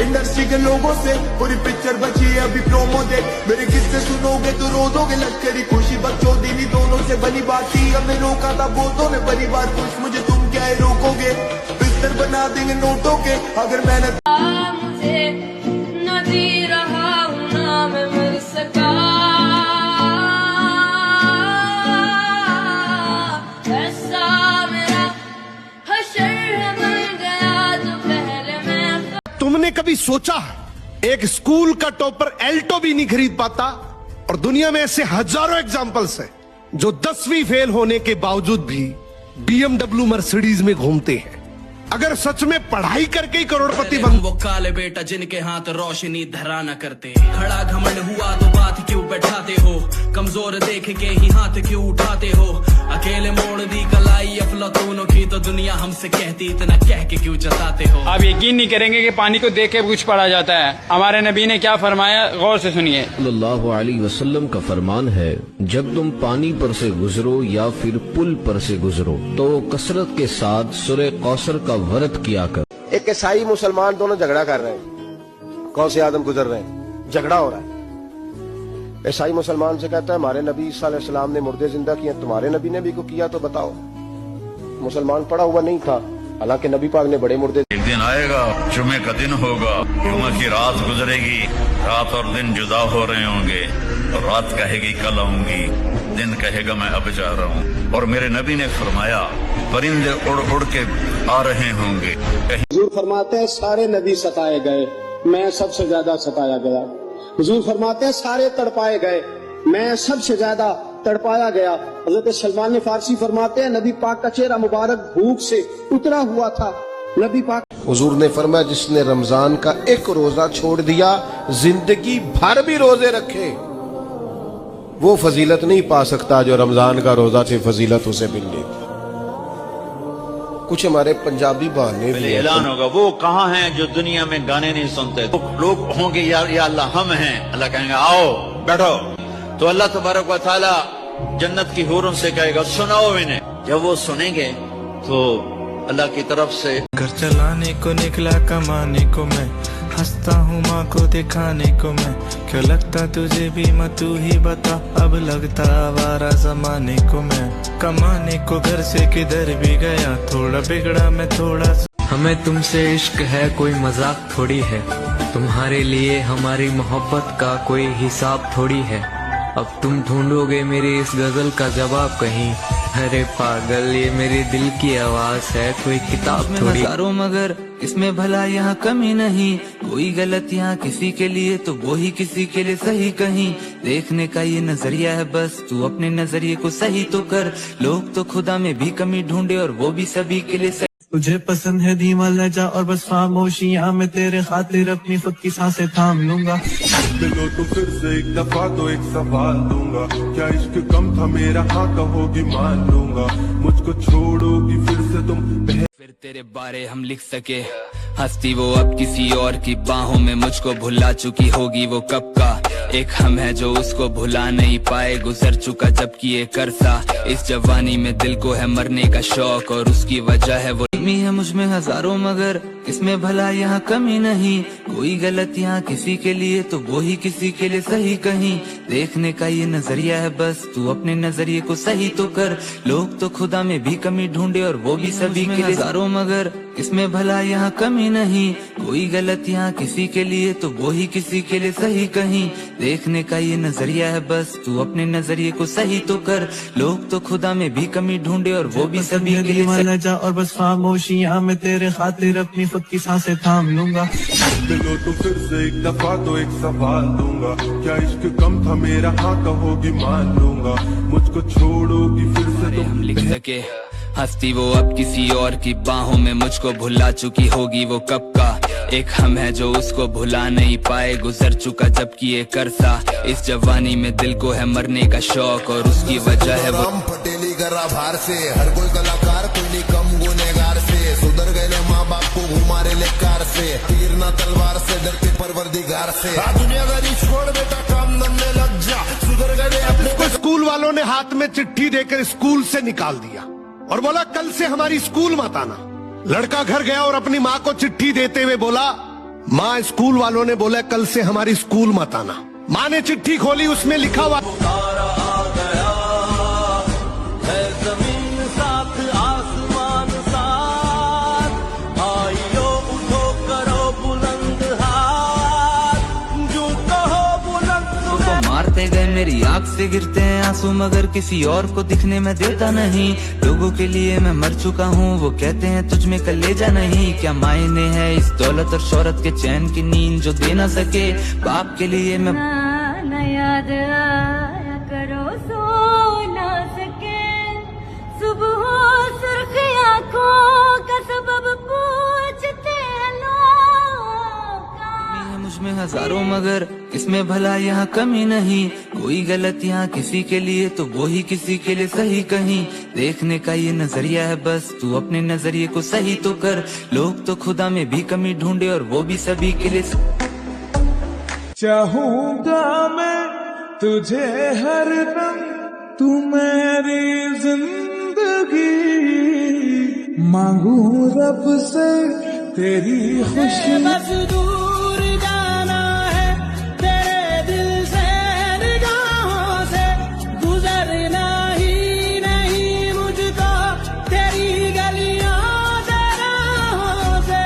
Industry के लोगों से पूरी पिक्चर बची है अभी प्रोमो दे। मेरे किस्से सुनोगे तो रो दोगे, लश्करी खुशी बच्चों दिली दोनों से बनी बात थी। हमें रोका था बहुतों ने परिवार कुछ, मुझे तुम क्या है रोकोगे? बिस्तर बना देंगे नोटों के अगर मैंने मुझे न जी रहा हूं ना मैं मर सका। ऐसा मेरा हशर बन गया जो पहले मैं। तुमने कभी सोचा एक स्कूल का टॉपर एल्टो भी नहीं खरीद पाता? और दुनिया में ऐसे हजारों एग्जाम्पल्स हैं जो 10वीं फेल होने के बावजूद भी BMW मर्सिडीज में घूमते हैं। अगर सच में पढ़ाई करके ही करोड़पति बन वो काले बेटा जिनके हाथ रोशनी धरा न करते, खड़ा घमंड हुआ तो बात क्यों बैठाते हो? कमजोर देख के ही हाथ क्यों उठाते हो? अकेले मोड़ दी कलाई अफलातूनों की तो दुनिया हमसे कहती, इतना कह के क्यों जताते हो? आप यकीन नहीं करेंगे कि पानी को देख के कुछ पढ़ा जाता है। हमारे नबी ने क्या फरमाया, गौर से सुनिए। सल्लल्लाहु अलैहि वसल्लम का फरमान है, जब तुम पानी पर से गुजरो या फिर पुल पर से गुजरो तो कसरत के साथ सूरह कौसर का व्रत किया कर। एक ईसाई मुसलमान दोनों झगड़ा कर रहे हैं, कौन से आदम गुजर रहे हैं, झगड़ा हो रहा है। ईसाई मुसलमान से कहता है हमारे नबी ईसा अलैहिस्सलाम ने मुर्दे जिंदा किए, तुम्हारे नबी ने भी को किया तो बताओ। मुसलमान पढ़ा हुआ नहीं था, हालांकि नबी पाक ने बड़े मुर्दे। एक दिन आएगा, जुमे का दिन होगा, जुमे की रात गुजरेगी, रात और दिन जुदा हो रहे होंगे, और रात कहेगी कल आऊंगी, दिन कहेगा मैं अब जा रहा हूँ। और मेरे नबी ने फरमाया परिंदे उड़ उड़ के आ रहे होंगे। हुजूर फरमाते हैं सारे नबी सताए गए, मैं सबसे ज्यादा सताया गया। हुजूर फरमाते हैं सारे तड़पाए गए, मैं सबसे ज्यादा तड़पाया गया। हजरत सलमान फारसी फरमाते हैं नबी पाक का चेहरा मुबारक भूख से उतरा हुआ था। नबी पाक हुजूर ने फरमाया जिसने रमजान का एक रोजा छोड़ दिया, जिंदगी भर भी रोजे रखे, वो फजीलत नहीं पा सकता जो रमजान का रोजा से फजीलत उसे मिलनी थी। कुछ हमारे पंजाबी बहाने भी ऐलान होगा, वो कहाँ हैं जो दुनिया में गाने नहीं सुनते? तो लोग होंगे या अल्लाह हम हैं, अल्लाह कहेंगे आओ बैठो, तो अल्लाह तबारक व तआला जन्नत की हूरों से कहेगा सुनाओ इन्हें। जब वो सुनेंगे तो अल्लाह की तरफ से घर चलाने को निकला कमाने को मैं, हंसता हूँ माँ को दिखाने को मैं। क्यों लगता तुझे भी माँ तू ही बता, अब लगता आवारा जमाने को मैं। कमाने को घर से किधर भी गया, थोड़ा बिगड़ा मैं थोड़ा। हमें तुमसे इश्क है कोई मजाक थोड़ी है, तुम्हारे लिए हमारी मोहब्बत का कोई हिसाब थोड़ी है। अब तुम ढूंढोगे मेरी इस गजल का जवाब कहीं, अरे पागल ये मेरे दिल की आवाज है, कोई किताब में हजारों मगर इसमें भला यहाँ कमी नहीं। कोई गलत यहाँ किसी के लिए तो वो ही किसी के लिए सही कहीं। देखने का ये नजरिया है बस, तू अपने नजरिए को सही तो कर। लोग तो खुदा में भी कमी ढूंढे और वो भी सभी के लिए सही। तुझे पसंद है धीमा लहजा और बस खामोशियां, मैं तेरे खातिर अपनी खुद की सांसें थाम लूंगा। मिलो तो फिर से एक दफा तो एक सवाल दूंगा, क्या इश्क कम था मेरा? हाँ कहोगी मान लूंगा, मुझको छोड़ोगी फिर से तुम? फिर तेरे बारे हम लिख सके, हस्ती वो अब किसी और की बाहों में मुझको भुला चुकी होगी वो कब का। एक हम है जो उसको भुला नहीं पाए, गुजर चुका जबकि एक अरसा। इस जवानी में दिल को है मरने का शौक और उसकी वजह है वो है मुझ में हजारों मगर इसमें भला यहाँ कमी नहीं। कोई गलत यहाँ किसी के लिए तो वो ही किसी के लिए सही कहीं। देखने का ये नजरिया है बस, तू अपने नजरिए को सही तो कर। लोग तो खुदा में भी कमी ढूंढे और वो भी सभी के लिए हजारों मगर इसमें भला यहाँ कमी नहीं। कोई गलत यहाँ किसी के लिए तो वो ही किसी के लिए सही कहीं। देखने का ये नजरिया है बस, तू अपने नजरिए को सही तो कर। लोग तो खुदा में भी कमी ढूंढे और वो भी सभी के लिए जा और बस खामोशियां, मैं तेरे खातिर अपनी खुद की सांसें थाम लूंगा। मिलो तो फिर से एक दफा तो एक सवाल दूंगा, क्या इश्क कम था मेरा? हाँ कहोगी मान लूंगा, मुझको छोड़ोगी फिर से तुम? हम लिख सके, हस्ती वो अब किसी और की बाहों में मुझको भुला चुकी होगी वो कब का। एक हम है जो उसको भुला नहीं पाए, गुजर चुका जबकि एक अरसा। इस जवानी में दिल को है मरने का शौक और उसकी वजह है वो पटेली गरा भार से। हर कोई कलाकार कोई नहीं कम गुनेगार से, सुधर गए माँ बाप को घुमारे ले कार से। तीर ना तलवार से डरते परवरदिगार से। दुनियादारी छोड़ बेटा काम धंधे लग जा, सुधर गए अपने। स्कूल वालों ने हाथ में चिट्ठी देकर स्कूल से निकाल दिया और बोला कल से हमारी स्कूल मत आना। लड़का घर गया और अपनी माँ को चिट्ठी देते हुए बोला माँ स्कूल वालों ने बोला कल से हमारी स्कूल मत आना। माँ ने चिट्ठी खोली, उसमें लिखा हुआ मारते गए मेरी आँख से गिरते हैं आंसू, मगर किसी और को दिखने में देता नहीं। लोगों के लिए मैं मर चुका हूँ, वो कहते हैं तुझ में कलेजा नहीं। क्या मायने है इस दौलत और शोहरत के, चैन की नींद जो दे ना सके। बाप के लिए मैं ना याद आया करो सो ना सके। सुबह हो सुर्ख आंखों का सबब पूछते हैं लोग। मुझ में हजारों मगर इसमें भला यहाँ कमी नहीं। कोई गलत यहाँ किसी के लिए तो वो ही किसी के लिए सही। कहीं देखने का ये नजरिया है, बस तू अपने नजरिए को सही तो कर। लोग तो खुदा में भी कमी ढूंढे और वो भी सभी के लिए। चाहूंगा मैं तुझे हरदम, तू मेरी जिंदगी। मांगू रब से तेरी खुशी। बस दूर जाना है तेरे दिल से, निगाहों से गुजरना ही नहीं मुझको तेरी गलियों से, राहों से।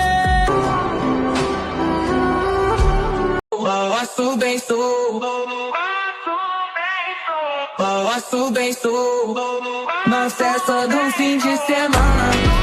Nossa, é só de fim de semana.